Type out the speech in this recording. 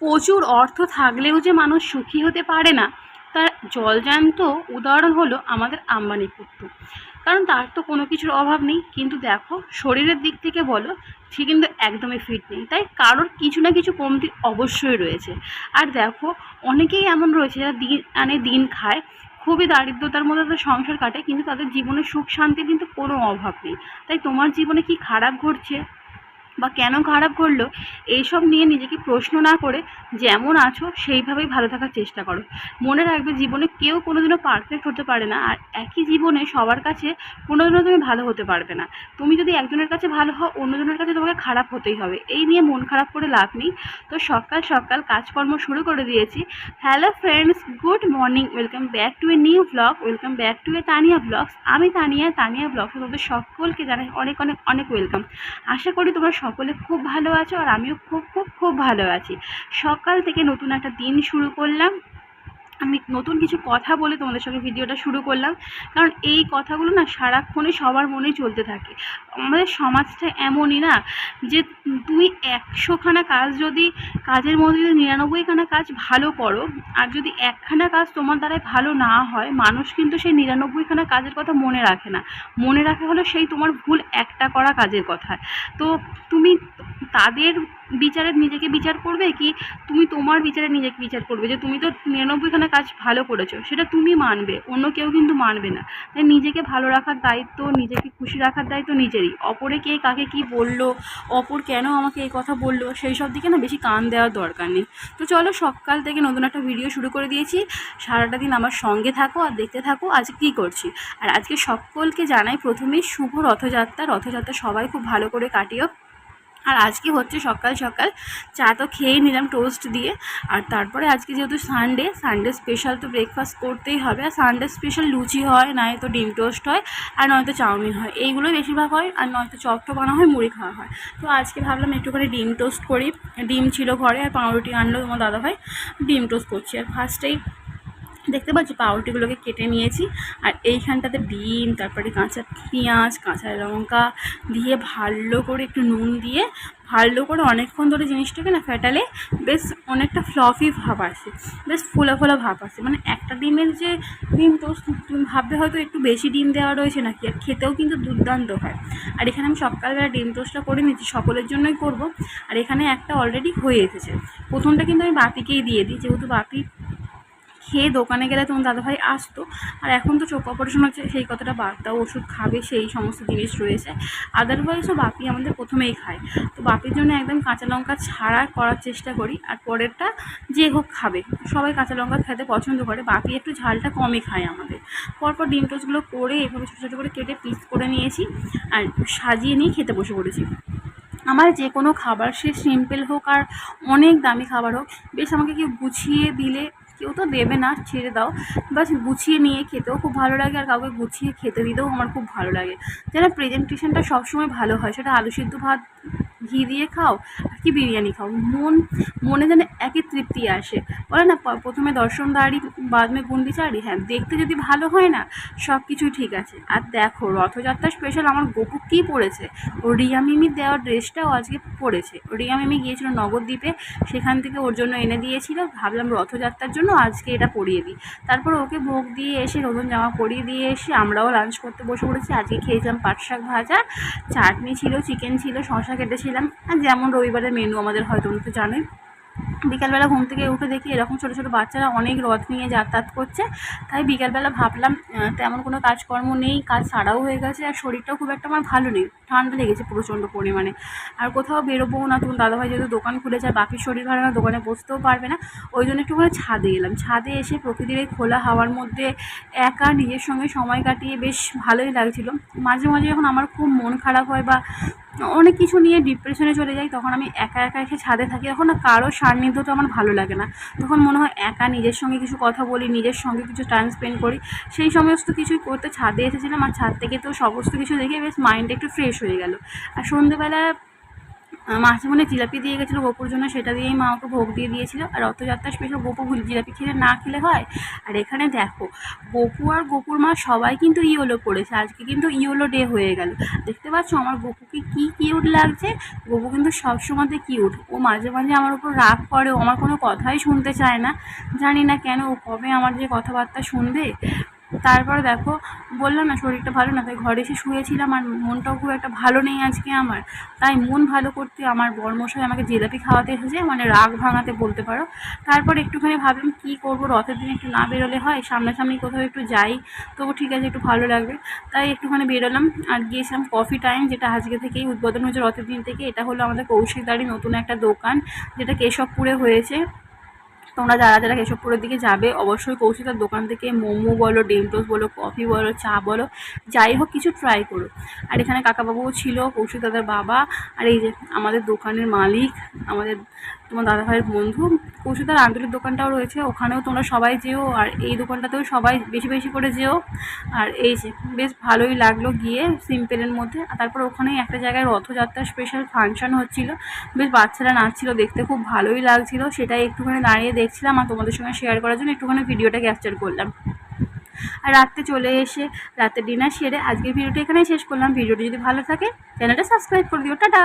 প্রচুর অর্থ থাকলেও যে মানুষ সুখী হতে পারে না, তার জলজ্যান্ত উদাহরণ হলো আমাদের আম্বানি পুত্র। কারণ তার তো কোনো কিছুর অভাব নেই, কিন্তু দেখো শরীরের দিক থেকে বলো, সে কিন্তু একদমই ফিট নেই। তাই কারোর কিছু না কিছু কমতি অবশ্যই রয়েছে। আর দেখো অনেকেই এমন রয়েছে যারা দিন আনে দিন খায়, খুবই দারিদ্রতার মধ্যে তাদের সংসার কাটে, কিন্তু তাদের জীবনে সুখ শান্তির কিন্তু কোনো অভাব নেই। তাই তোমার জীবনে কি খারাপ ঘটছে বা কেন খারাপ করলো, এইসব নিয়ে নিজেকে প্রশ্ন না করে যেমন আছো সেইভাবেই ভালো থাকার চেষ্টা করো। মনে রাখবে জীবনে কেউ কোনোদিনও পারফেক্ট হতে পারে না, আর একই জীবনে সবার কাছে কোনোদিনও তুমি ভালো হতে পারবে না। তুমি যদি একজনের কাছে ভালো হও, অন্যজনের কাছে তোমাকে খারাপ হতেই হবে। এই নিয়ে মন খারাপ করে লাভ নেই। তো সকাল সকাল কাজকর্ম শুরু করে দিয়েছি। Hello friends, good morning, welcome back to a new blog, welcome back to a Tania blogs. আমি তানিয়া ব্লগস তোমাদের সকলকে জানাই অনেক অনেক অনেক ওয়েলকাম। আশা করি তোমরা সকলে খুব ভালো আছো, আর আমিও খুব খুব খুব ভালো আছি। সকাল থেকে নতুন একটা দিন শুরু করলাম। আমি নতুন কিছু কথা বলে তোমাদের সঙ্গে ভিডিওটা শুরু করলাম, কারণ এই কথাগুলো না সারাক্ষণই সবার মনেই চলতে থাকে। আমাদের সমাজটা এমনই না, যে তুমি 100খানা কাজ যদি কাজের মধ্যে যদি 99খানা কাজ ভালো করো, আর যদি একখানা কাজ তোমার দ্বারাই ভালো না হয়, মানুষ কিন্তু সেই 99খানা কাজের কথা মনে রাখে না। মনে রাখা হলো সেই তোমার ভুল একটা করা কাজের কথা। তো তুমি তাদের বিচারে নিজেকে বিচার করবে, কি তুমি তোমার বিচারে নিজেকে বিচার করবে যে তুমি তো 99খানা কাজ ভালো করেছো, সেটা তুমি মানবে, অন্য কেউ কিন্তু মানবে না। তাই নিজেকে ভালো রাখার দায়িত্ব, নিজেকে খুশি রাখার দায়িত্ব নিজেরই। অপরে কে কাকে কি বললো, অপর কেন আমাকে এই কথা বললো, সেই সব দিকে না বেশি কান দেওয়ার দরকার নেই। তো চলো সকাল থেকে নতুন একটা ভিডিও শুরু করে দিয়েছি। সারাটা দিন আমার সঙ্গে থাকো আর দেখতে থাকো আজকে কী করছি। আর আজকে সকলকে জানাই প্রথমেই শুভ রথযাত্রা। রথযাত্রা সবাই খুব ভালো করে কাটিও। আর আজকে হচ্ছে সকাল সকাল চা তো খেয়েই নিলাম টোস্ট দিয়ে। আর তারপরে আজকে যেহেতু সানডে স্পেশাল তো ব্রেকফাস্ট করতেই হবে। আর সানডে স্পেশাল লুচি হয়, নয়তো ডিম টোস্ট হয়, আর নয়তো চাউমিন হয়, এইগুলোই বেশিরভাগ হয়। আর নয়তো চপটা বানা হয়, মুড়ি খাওয়া হয়। তো আজকে ভাবলাম একটুখানি ডিম টোস্ট করি। ডিম ছিল ঘরে, আর পাউরুটি আনলো তোমার দাদাভাই। ডিম টোস্ট করছি। আর ফার্স্টেই দেখতে পাচ্ছি পাউরুটিগুলোকে কেটে নিয়েছি, আর এইখানটাতে ডিম, তারপরে কাঁচা পেঁয়াজ, কাঁচা লঙ্কা দিয়ে ভালো করে একটু নুন দিয়ে ভালো করে অনেকক্ষণ ধরে জিনিসটাকে না ফেটালে বেশ অনেকটা ফ্লফি ভাব আসে, বেশ ফোলা ফোলা ভাব আসে। মানে একটা ডিমের যে ডিম টোস্ট, তুমি ভাববে হয়তো একটু বেশি ডিম দেওয়া রয়েছে নাকি, আর খেতেও কিন্তু দুর্দান্ত হয়। আর এখানে আমি সকালবেলা ডিম টোস্টটা করে নিচ্ছি, সকলের জন্যই করব। আর এখানে একটা অলরেডি হয়ে এসেছে। প্রথমটা কিন্তু আমি বাপিকেই দিয়ে দিই, যেহেতু বাপি খেয়ে দোকানে গেলে তোমার দাদাভাই আসতো। আর এখন তো চোখ অপারেশন হচ্ছে, সেই কথাটা বাদ দাও, ওষুধ খাবে, সেই সমস্ত জিনিস রয়েছে। আদারওয়াইজও বাপি আমাদের প্রথমেই খায়। তো বাপির জন্য একদম কাঁচা লঙ্কা ছাড়া করার চেষ্টা করি, আর পরেরটা যে হোক খাবে। সবাই কাঁচা লঙ্কা খেতে পছন্দ করে, বাপি একটু ঝালটা কমই খায় আমাদের। পরপর ডিম টোস্টগুলো করে এভাবে ছোটো ছোটো করে কেটে পিস করে নিয়েছি, আর সাজিয়ে নিয়ে খেতে বসে পড়েছি। আমার যে কোনো খাবার, সে সিম্পল হোক আর অনেক দামি খাবার হোক, বেশ আমাকে কেউ গুছিয়ে দিলে, কেউ তো দেবে না, ছেড়ে দাও, বাস গুছিয়ে নিয়ে খেতেও খুব ভালো লাগে। আর কাউকে গুছিয়ে খেতে দিতেও আমার খুব ভালো লাগে, যেন প্রেজেন্টেশনটা সবসময় ভালো হয়। সেটা আলু সিদ্ধ ভাত ঘি দিয়ে খাও আর কি বিরিয়ানি খাও, মনে যেন একই তৃপ্তি আসে। বলে না প্রথমে দর্শনদারি বাদ মে গুণ বিচারি। হ্যাঁ, দেখতে যদি ভালো হয় না, সব কিছুই ঠিক আছে। আর দেখো রথযাত্রা স্পেশাল আমার গপু কী পড়েছে, ও রিয়া মিমি দেওয়া ড্রেসটাও আজকে পরেছে। রিয়া মিমি গিয়েছিল নবদ্বীপে, সেখান থেকে ওর জন্য এনে দিয়েছিল। ভাবলাম রথযাত্রার জন্য আজকে এটা পরিয়ে দিই। তারপর ওকে ভোগ দিয়ে এসে নতুন জামা পরিয়ে দিয়ে এসে আমরাও লাঞ্চ করতে বসে পড়েছি। আজকে খেয়েছিলাম পাট শাক ভাজা, চাটনি ছিল, চিকেন ছিল, শশা কেটেছিলাম। আর যেমন রবিবারের মেনু আমাদের হয়, তোমরা তো জানোই। বিকালবেলা ঘুম থেকে উঠে দেখি এরকম ছোটো ছোটো বাচ্চারা অনেক রথ নিয়ে যাতায়াত করছে। তাই বিকালবেলা ভাবলাম তেমন কোনো কাজকর্ম নেই, কাজ ছাড়াও হয়ে গেছে, আর শরীরটাও খুব একটা আমার ভালো নেই, ঠান্ডা লেগেছে প্রচণ্ড পরিমাণে। আর কোথাও বেরোবো না, তখন দাদাভাই যেহেতু দোকান খুলেছে, আর বাকির শরীর ভালো না, দোকানে বসতেও পারবে না। ওই জন্য একটুখানি ছাদে এলাম। ছাদে এসে প্রকৃতির এই খোলা হাওয়ার মধ্যে একা নিজের সঙ্গে সময় কাটিয়ে বেশ ভালোই লাগছিল। মাঝে মাঝে যখন আমার খুব মন খারাপ হয় বা অনেক কিছু নিয়ে ডিপ্রেশনে চলে যাই, তখন আমি একা একা এসে ছাদে থাকি। তখন না কারো সান্নিধ্যটা আমার ভালো লাগে না, তখন মনে হয় একা নিজের সঙ্গে কিছু কথা বলি, নিজের সঙ্গে কিছু টাইম স্পেন্ড করি। সেই সমস্ত কিছুই করতে ছাদে এসেছিলাম। আর ছাদ থেকে তো সমস্ত কিছু দেখে বেশ মাইন্ডটা একটু ফ্রেশ হয়ে গেল। আর সন্ধ্যেবেলা মাঝে জিলাপি দিয়ে গেছিলো গোপুর জন্য, সেটা দিয়েই মা ওকে ভোগ দিয়ে দিয়েছিল। আর রথযাত্রা স্পেশাল গোপু জিলাপি খেলে না খেলে হয়। আর এখানে দেখো গোপু আর গোপুর মা সবাই কিন্তু ইয়েলো পড়েছে, আজকে কিন্তু ইয়েলো ডে হয়ে গেল। দেখতে পাচ্ছ আমার গোপুকে কি কিউট লাগছে। গোপু কিন্তু সবসময়তে কিউট, ও মাঝে মাঝে আমার উপর রাগ করে, ও আমার কোনো কথাই শুনতে চায় না, জানি না কেন, ও কবে আমার যে কথাবার্তা শুনবে। তারপরে দেখো বললাম না শরীরটা ভালো না, তাই ঘরে এসে শুয়েছিলাম, আর মনটাও খুব একটা ভালো নেই আজকে আমার। তাই মন ভালো করতে আমার বরমশাই আমাকে জিলাপি খাওয়াতে এসেছে, মানে রাগ ভাঙাতে বলতে পারো। তারপর একটুখানি ভাবলাম কী করবো, রথের দিন একটু না বেরোলে হয়, সামনাসামনি কোথাও একটু যাই, তবু ঠিক আছে একটু ভালো লাগবে। তাই একটুখানি বেরোলাম আর গিয়েছিলাম কফি টাইম, যেটা আজকে থেকেই উদ্বোধন হয়েছে রথের দিন থেকে। এটা হলো আমাদের কৌশিকদারই নতুন একটা দোকান, যেটা কেশবপুরে হয়েছে। তোমরা যারা যারা কেশবপুরের দিকে যাবে অবশ্যই কৌশিকার দোকান থেকে মোমো বলো, ডিম টোস্ট বলো, কফি বলো, চা বলো, যাই হোক কিছু ট্রাই করো। আর এখানে কাকাবাবুও ছিল, কৌশিক দাদার বাবা, আর এই যে আমাদের দোকানের মালিক, আমাদের তোমার দাদাভাইয়ের বন্ধু কৌশিকদার আঙ্কেলের দোকানটাও রয়েছে, ওখানেও তোমরা সবাই যেও, আর এই দোকানটাতেও সবাই বেশি বেশি করে যেও। আর এই যে বেশ ভালোই লাগলো গিয়ে সিম্পলের মধ্যে। আর তারপর ওখানেই একটা জায়গায় রথযাত্রা স্পেশাল ফাংশন হচ্ছিলো, বেশ বাচ্চারা নাচছিল, দেখতে খুব ভালোই লাগছিল, সেটাই একটুখানি দাঁড়িয়ে দেখছিলাম আর তোমাদের সঙ্গে শেয়ার করার জন্য একটুখানি ভিডিওটা ক্যাপচার করলাম। আর রাত্রে চলে এসে রাতে ডিনার সেরে আজকের ভিডিওটা এখানেই শেষ করলাম। ভিডিওটি যদি ভালো থাকে চ্যানেলটা সাবস্ক্রাইব করে দিও। টাটা।